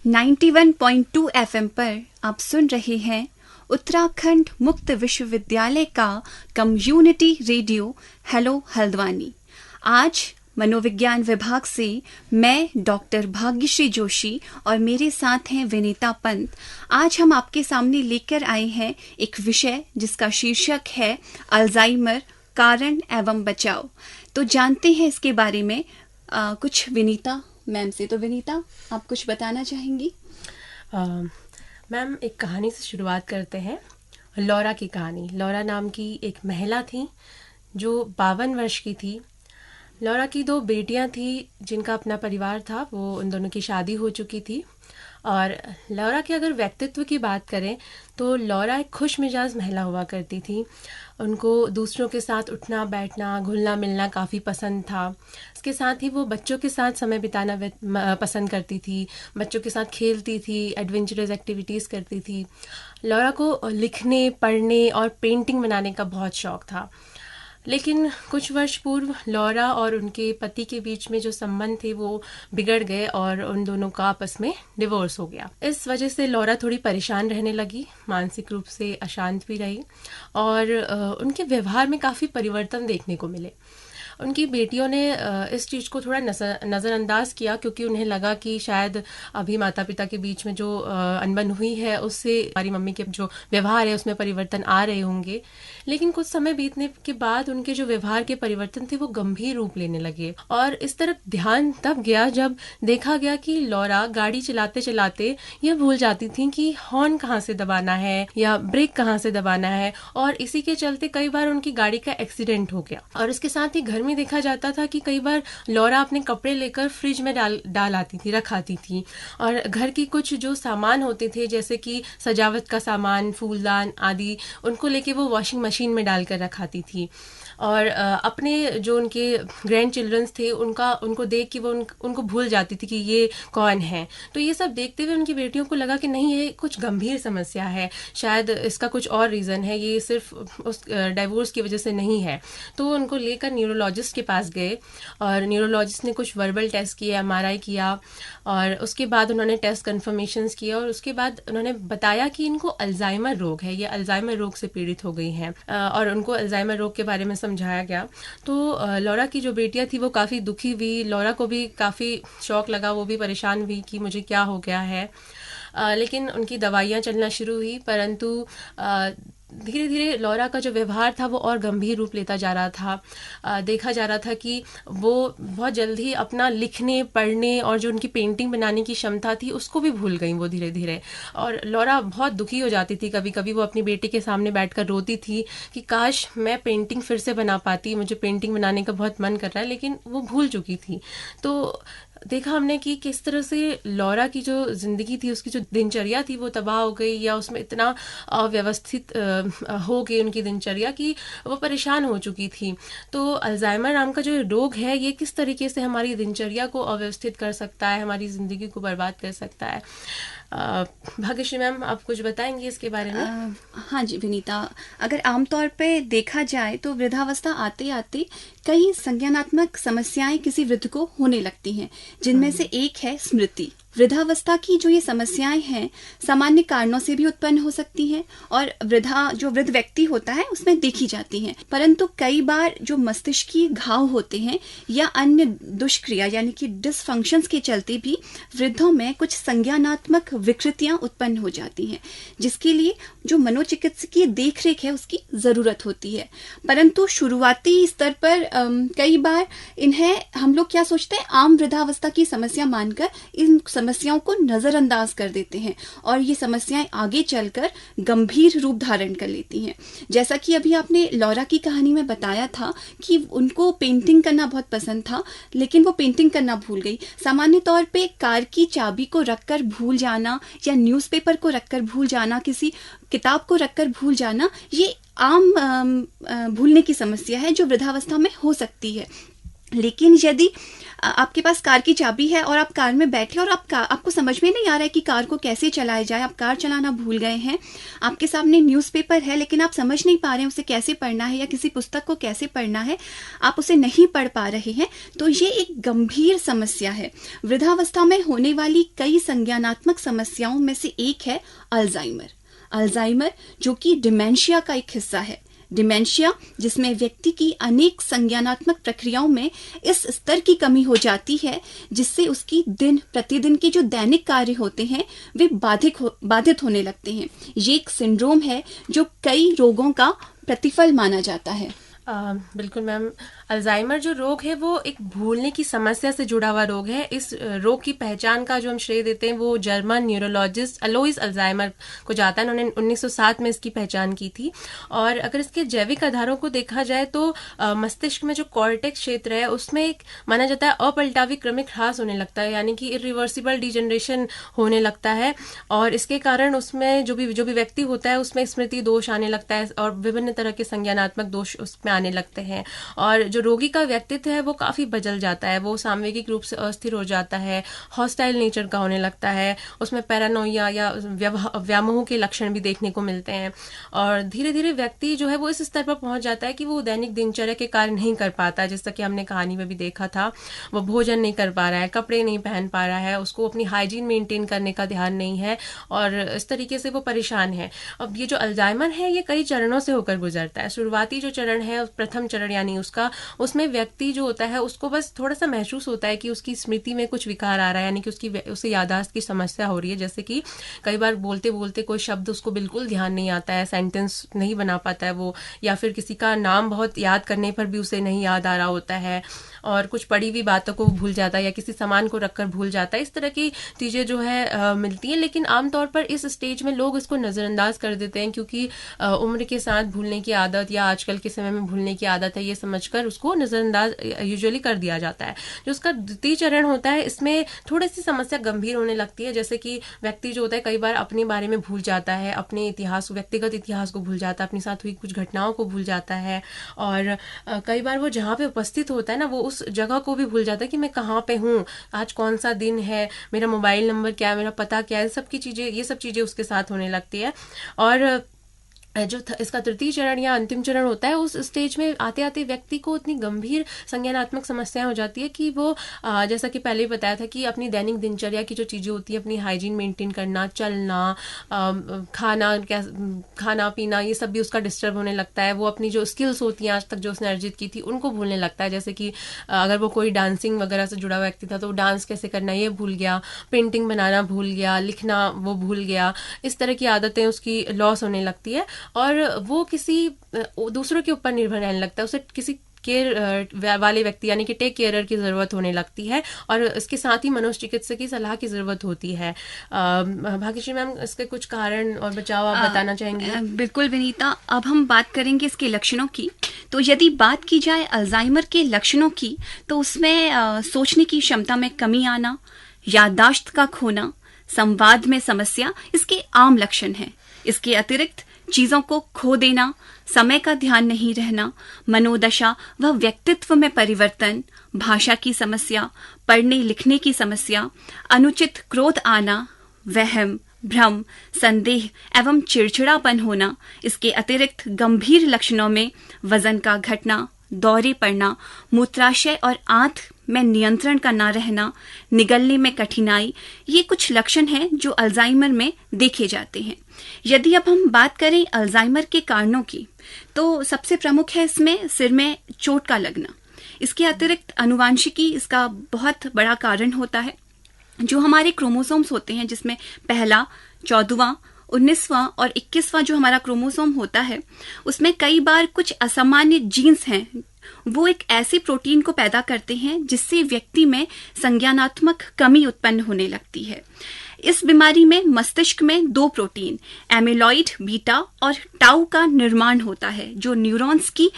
91.2 FM पर आप सुन रहे हैं उत्तराखंड मुक्त विश्वविद्यालय का कम्युनिटी रेडियो हेलो हल्द्वानी। आज मनोविज्ञान विभाग से मैं डॉक्टर भाग्यश्री जोशी और मेरे साथ हैं विनीता पंत। आज हम आपके सामने लेकर आए हैं एक विषय जिसका शीर्षक है अल्जाइमर, कारण एवं बचाव। तो जानते हैं इसके बारे में कुछ विनीता मैम से। तो विनीता, आप कुछ बताना चाहेंगी? मैम, एक कहानी से शुरुआत करते हैं। लौरा की कहानी। लौरा नाम की एक महिला थी जो 52 वर्ष की थी। लौरा की 2 बेटियां थी जिनका अपना परिवार था, वो उन दोनों की शादी हो चुकी थी। और लौरा के अगर व्यक्तित्व की बात करें तो लौरा एक खुश मिजाज महिला हुआ करती थी। उनको दूसरों के साथ उठना बैठना, घुलना मिलना काफ़ी पसंद था। इसके साथ ही वो बच्चों के साथ समय बिताना पसंद करती थी, बच्चों के साथ खेलती थी, एडवेंचरस एक्टिविटीज़ करती थी। लौरा को लिखने, पढ़ने और पेंटिंग बनाने का बहुत शौक था। लेकिन कुछ वर्ष पूर्व लौरा और उनके पति के बीच में जो संबंध थे वो बिगड़ गए और उन दोनों का आपस में डिवोर्स हो गया। इस वजह से लौरा थोड़ी परेशान रहने लगी, मानसिक रूप से अशांत भी रही और उनके व्यवहार में काफ़ी परिवर्तन देखने को मिले। उनकी बेटियों ने इस चीज़ को थोड़ा नज़रअंदाज किया क्योंकि उन्हें लगा कि शायद अभी माता पिता के बीच में जो अनबन हुई है उससे हमारी मम्मी के जो व्यवहार है उसमें परिवर्तन आ रहे होंगे। लेकिन कुछ समय बीतने के बाद उनके जो व्यवहार के परिवर्तन थे वो गंभीर रूप लेने लगे और इस तरफ ध्यान तब गया जब देखा गया कि लौरा गाड़ी चलाते चलाते यह भूल जाती थी कि हॉर्न कहाँ से दबाना है या ब्रेक कहाँ से दबाना है, और इसी के चलते कई बार उनकी गाड़ी का एक्सीडेंट हो गया। और इसके साथ ही घर में देखा जाता था कि कई बार लौरा अपने कपड़े लेकर फ्रिज में डाल आती थी, रख आती थी, और घर की कुछ जो सामान होते थे जैसे कि सजावट का सामान, फूलदान आदि, उनको लेके वो वॉशिंग मशीन में डालकर रखाती थी। और अपने जो उनके ग्रैंड चिल्ड्रंस थे उनको देख के वो उनको भूल जाती थी कि ये कौन है। तो ये सब देखते हुए उनकी बेटियों को लगा कि नहीं, ये कुछ गंभीर समस्या है, शायद इसका कुछ और रीज़न है, ये सिर्फ उस डाइवोर्स की वजह से नहीं है। तो उनको लेकर न्यूरोलॉजिस्ट के पास गए और न्यूरोलॉजिस्ट ने कुछ वर्बल टेस्ट किए, MRI किया और उसके बाद उन्होंने टेस्ट कन्फर्मेशंस किए और उसके बाद उन्होंने बताया कि इनको अल्जाइमर रोग है, ये अल्जाइमर रोग से पीड़ित हो गई हैं और उनको अल्जाइमर रोग के बारे में समझाया गया। तो लौरा की जो बेटियां थी वो काफ़ी दुखी हुई, लौरा को भी काफ़ी शौक लगा, वो भी परेशान हुई कि मुझे क्या हो गया है। लेकिन उनकी दवाइयाँ चलना शुरू हुई, परंतु धीरे धीरे लौरा का जो व्यवहार था वो और गंभीर रूप लेता जा रहा था। देखा जा रहा था कि वो बहुत जल्दी अपना लिखने, पढ़ने और जो उनकी पेंटिंग बनाने की क्षमता थी उसको भी भूल गई वो धीरे धीरे। और लौरा बहुत दुखी हो जाती थी, कभी कभी वो अपनी बेटी के सामने बैठकर रोती थी कि काश मैं पेंटिंग फिर से बना पाती, मुझे पेंटिंग बनाने का बहुत मन कर रहा है, लेकिन वो भूल चुकी थी। तो देखा हमने कि किस तरह से लौरा की जो ज़िंदगी थी, उसकी जो दिनचर्या थी वो तबाह हो गई, या उसमें इतना अव्यवस्थित हो गई उनकी दिनचर्या कि वो परेशान हो चुकी थी। तो अल्जाइमर नाम का जो रोग है ये किस तरीके से हमारी दिनचर्या को अव्यवस्थित कर सकता है, हमारी ज़िंदगी को बर्बाद कर सकता है। भाग्यश्री मैम, आप कुछ बताएंगे इसके बारे में? हाँ जी विनीता, अगर आमतौर पे देखा जाए तो वृद्धावस्था आते आते कई संज्ञानात्मक समस्याएं किसी वृद्ध को होने लगती हैं, जिनमें से एक है स्मृति। वृद्धावस्था की जो ये समस्याएं हैं सामान्य कारणों से भी उत्पन्न हो सकती हैं और जो वृद्ध व्यक्ति होता है उसमें देखी जाती हैं, परंतु कई बार जो मस्तिष्कीय घाव होते हैं या अन्य दुष्क्रिया यानी कि डिसफंक्शंस के चलते भी वृद्धों में कुछ संज्ञानात्मक विकृतियां उत्पन्न हो जाती हैं, जिसके लिए जो मनोचिकित्सकीय देखरेख है उसकी जरूरत होती है। परंतु शुरुआती स्तर पर कई बार इन्हें हम लोग क्या सोचते हैं, आम वृद्धावस्था की समस्या मानकर इन समस्याओं को नजरअंदाज कर देते हैं और ये समस्याएं आगे चलकर गंभीर रूप धारण कर लेती हैं। जैसा कि अभी आपने लौरा की कहानी में बताया था कि उनको पेंटिंग करना बहुत पसंद था, लेकिन वो पेंटिंग करना भूल गई। सामान्य तौर पे कार की चाबी को रखकर भूल जाना या न्यूज़पेपर को रखकर भूल जाना, किसी किताब को रखकर भूल जाना, ये आम भूलने की समस्या है जो वृद्धावस्था में हो सकती है। लेकिन यदि आपके पास कार की चाबी है और आप कार में बैठे और आपको समझ में नहीं आ रहा है कि कार को कैसे चलाया जाए, आप कार चलाना भूल गए हैं, आपके सामने न्यूज़पेपर है लेकिन आप समझ नहीं पा रहे हैं उसे कैसे पढ़ना है या किसी पुस्तक को कैसे पढ़ना है, आप उसे नहीं पढ़ पा रहे हैं, तो ये एक गंभीर समस्या है। वृद्धावस्था में होने वाली कई संज्ञानात्मक समस्याओं में से एक है अल्जाइमर, जो कि डिमेंशिया का एक हिस्सा है। डिमेंशिया जिसमें व्यक्ति की अनेक संज्ञानात्मक प्रक्रियाओं में इस स्तर की कमी हो जाती है जिससे उसकी दिन प्रतिदिन के जो दैनिक कार्य होते हैं वे बाधित होने लगते हैं। ये एक सिंड्रोम है जो कई रोगों का प्रतिफल माना जाता है। बिल्कुल मैम, अल्जाइमर जो रोग है वो एक भूलने की समस्या से जुड़ा हुआ रोग है। इस रोग की पहचान का जो हम श्रेय देते हैं वो जर्मन न्यूरोलॉजिस्ट अलोइस अल्जाइमर को जाता है। उन्होंने 1907 में इसकी पहचान की थी। और अगर इसके जैविक आधारों को देखा जाए तो मस्तिष्क में जो कॉर्टेक्स क्षेत्र है उसमें एक माना जाता है अपलटावी क्रमिक ह्रास होने लगता है, यानी कि इरिवर्सिबल डिजेनरेशन होने लगता है। और इसके कारण उसमें जो भी व्यक्ति होता है उसमें स्मृति दोष आने लगता है और विभिन्न तरह के संज्ञानात्मक दोष उसमें आने लगते हैं। और जो रोगी का व्यक्तित्व है वो काफी बदल जाता है, वो सामूहिक रूप से अस्थिर हो जाता है, हॉस्टाइल नेचर का होने लगता है, उसमें पैरानोइया या व्यामोह के लक्षण भी देखने को मिलते हैं। और धीरे धीरे व्यक्ति जो है वो इस स्तर पर पहुंच जाता है कि वो दैनिक दिनचर्या के कार्य नहीं कर पाता, जैसा कि हमने कहानी में भी देखा था। वो भोजन नहीं कर पा रहा है, कपड़े नहीं पहन पा रहा है, उसको अपनी हाइजीन मेंटेन करने का ध्यान नहीं है और इस तरीके से वो परेशान है। अब ये जो अल्जाइमर है ये कई चरणों से होकर गुजरता है। शुरुआती जो चरण है, प्रथम चरण यानी उसमें व्यक्ति जो होता है उसको बस थोड़ा सा महसूस होता है कि उसकी स्मृति में कुछ विकार आ रहा है, यानी कि उसे याददाश्त की समस्या हो रही है। जैसे कि कई बार बोलते बोलते कोई शब्द उसको बिल्कुल ध्यान नहीं आता है, सेंटेंस नहीं बना पाता है वो, या फिर किसी का नाम बहुत याद करने पर भी उसे नहीं याद आ रहा होता है और कुछ पड़ी हुई बातों को भूल जाता है या किसी सामान को रखकर भूल जाता है। इस तरह की चीजें जो है मिलती हैं। लेकिन आमतौर पर इस स्टेज में लोग इसको नजरअंदाज कर देते हैं क्योंकि उम्र के साथ भूलने की आदत या आजकल के समय में भूलने की आदत है, ये समझकर उसको नजरअंदाज यूजुअली कर दिया जाता है। जो उसका द्वितीय चरण होता है इसमें थोड़ी सी समस्या गंभीर होने लगती है। जैसे कि व्यक्ति जो होता है कई बार अपने बारे में भूल जाता है, अपने इतिहास, व्यक्तिगत इतिहास को भूल जाता है, अपने साथ हुई कुछ घटनाओं को भूल जाता है और कई बार वो जहाँ पे उपस्थित होता है ना वो उस जगह को भी भूल जाता है कि मैं कहाँ पे हूँ, आज कौन सा दिन है, मेरा मोबाइल नंबर क्या है, मेरा पता क्या है, ये सब चीजें उसके साथ होने लगती है। और जो इसका तृतीय चरण या अंतिम चरण होता है उस स्टेज में आते आते व्यक्ति को इतनी गंभीर संज्ञानात्मक समस्याएं हो जाती है कि वो जैसा कि पहले ही बताया था कि अपनी दैनिक दिनचर्या की जो चीजें होती है, अपनी हाइजीन मेंटेन करना, चलना, खाना पीना, ये सब भी उसका डिस्टर्ब होने लगता है। वो अपनी जो स्किल्स होती हैं आज तक जो उसने अर्जित की थी उनको भूलने लगता है। जैसे कि अगर वो कोई डांसिंग वगैरह से जुड़ा हुआ व्यक्ति था तो डांस कैसे करना ये भूल गया, पेंटिंग बनाना भूल गया, लिखना वो भूल गया। इस तरह की आदतें उसकी लॉस होने लगती है और वो किसी दूसरों के ऊपर निर्भर रहने लगता है। उसे किसी केयर वाले व्यक्ति यानी कि टेक केयरर की जरूरत होने लगती है और इसके साथ ही मनोचिकित्सक की सलाह की जरूरत होती है। भाग्यश्री मैम, इसके कुछ कारण और बचाव आप बताना चाहेंगे? बिल्कुल विनीता, अब हम बात करेंगे इसके लक्षणों की। तो यदि बात की जाए अल्जाइमर के लक्षणों की तो उसमें सोचने की क्षमता में कमी आना, याददाश्त का खोना, संवाद में समस्या इसके आम लक्षण हैं। इसके अतिरिक्त चीजों को खो देना, समय का ध्यान नहीं रहना, मनोदशा व व्यक्तित्व में परिवर्तन, भाषा की समस्या, पढ़ने लिखने की समस्या, अनुचित क्रोध आना, वहम, भ्रम, संदेह एवं चिड़चिड़ापन होना। इसके अतिरिक्त गंभीर लक्षणों में वजन का घटना, दौरे पड़ना, मूत्राशय और आंत में नियंत्रण का न रहना, निगलने में कठिनाई, ये कुछ लक्षण हैं जो अल्जाइमर में देखे जाते हैं। यदि अब हम बात करें अल्जाइमर के कारणों की तो सबसे प्रमुख है इसमें सिर में चोट का लगना। इसके अतिरिक्त अनुवांशिकी इसका बहुत बड़ा कारण होता है। जो हमारे क्रोमोसोम्स होते हैं जिसमें पहला, 14वां, 19वां और 21वां जो हमारा क्रोमोसोम होता है उसमें कई बार कुछ असामान्य जीन्स हैं, वो एक ऐसे प्रोटीन को पैदा करते हैं जिससे व्यक्ति में संज्ञानात्मक कमी उत्पन्न होने लगती है। इस बीमारी में मस्तिष्क में 2 प्रोटीन एमिलॉइड बीटा और टाउ का निर्माण होता है जो न्यूरॉन्स की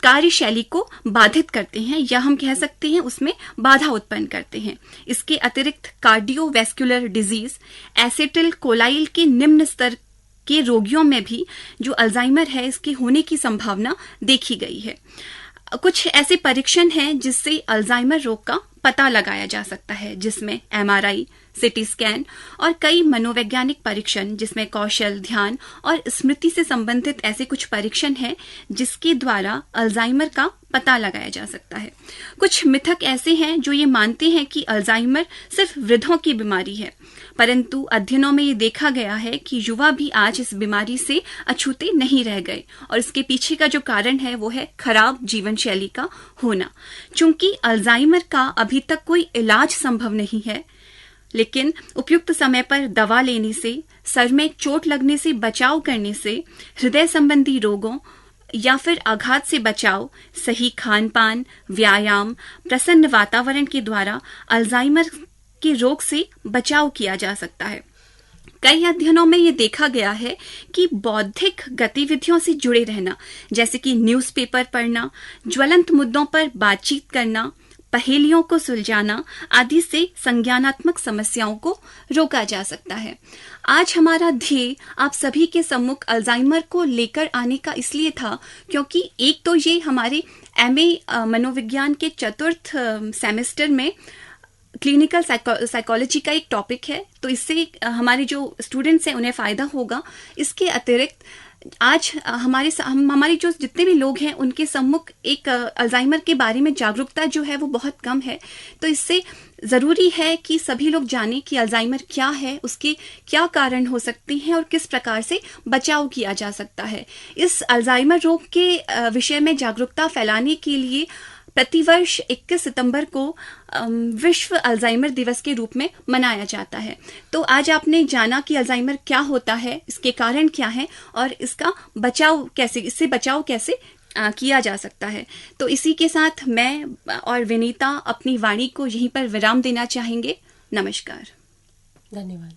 कार्यशैली को बाधित करते हैं या हम कह सकते हैं उसमें बाधा उत्पन्न करते हैं। इसके अतिरिक्त कार्डियोवैस्कुलर डिजीज, एसिटिल कोलाइल के निम्न स्तर के रोगियों में भी जो अल्जाइमर है इसके होने की संभावना देखी गई है। कुछ ऐसे परीक्षण हैं जिससे अल्जाइमर रोग का पता लगाया जा सकता है, जिसमें एमआरआई, सीटी स्कैन और कई मनोवैज्ञानिक परीक्षण, जिसमें कौशल, ध्यान और स्मृति से संबंधित ऐसे कुछ परीक्षण हैं जिसके द्वारा अल्जाइमर का पता लगाया जा सकता है। कुछ मिथक ऐसे हैं जो ये मानते हैं कि अल्जाइमर सिर्फ वृद्धों की बीमारी है, परंतु अध्ययनों में ये देखा गया है कि युवा भी आज इस बीमारी से अछूते नहीं रह गए, और इसके पीछे का जो कारण है वो है खराब जीवन शैली का होना। चूंकि अल्जाइमर का अभी तक कोई इलाज संभव नहीं है, लेकिन उपयुक्त समय पर दवा लेने से, सर में चोट लगने से बचाव करने से, हृदय संबंधी रोगों या फिर आघात से बचाव, सही खान पान, व्यायाम, प्रसन्न वातावरण के द्वारा अल्जाइमर के रोग से बचाव किया जा सकता है। कई अध्ययनों में ये देखा गया है कि बौद्धिक गतिविधियों से जुड़े रहना, जैसे कि न्यूज़पेपर पढ़ना, ज्वलंत मुद्दों पर बातचीत करना, पहेलियों को सुलझाना आदि से संज्ञानात्मक समस्याओं को रोका जा सकता है। आज हमारा ध्येय आप सभी के सम्मुख अल्जाइमर को लेकर आने का इसलिए था क्योंकि एक तो ये हमारे एमए मनोविज्ञान के चतुर्थ सेमेस्टर में क्लिनिकल साइकोलॉजी का एक टॉपिक है, तो इससे हमारे जो स्टूडेंट्स हैं उन्हें फायदा होगा। इसके अतिरिक्त आज हमारे जो जितने भी लोग हैं उनके सम्मुख एक अल्जाइमर के बारे में जागरूकता जो है वो बहुत कम है, तो इससे ज़रूरी है कि सभी लोग जानें कि अल्जाइमर क्या है, उसके क्या कारण हो सकते हैं और किस प्रकार से बचाव किया जा सकता है। इस अल्जाइमर रोग के विषय में जागरूकता फैलाने के लिए प्रतिवर्ष 21 सितंबर को विश्व अल्जाइमर दिवस के रूप में मनाया जाता है। तो आज आपने जाना कि अल्जाइमर क्या होता है, इसके कारण क्या है और इससे बचाव कैसे किया जा सकता है। तो इसी के साथ मैं और विनीता अपनी वाणी को यहीं पर विराम देना चाहेंगे। नमस्कार। धन्यवाद।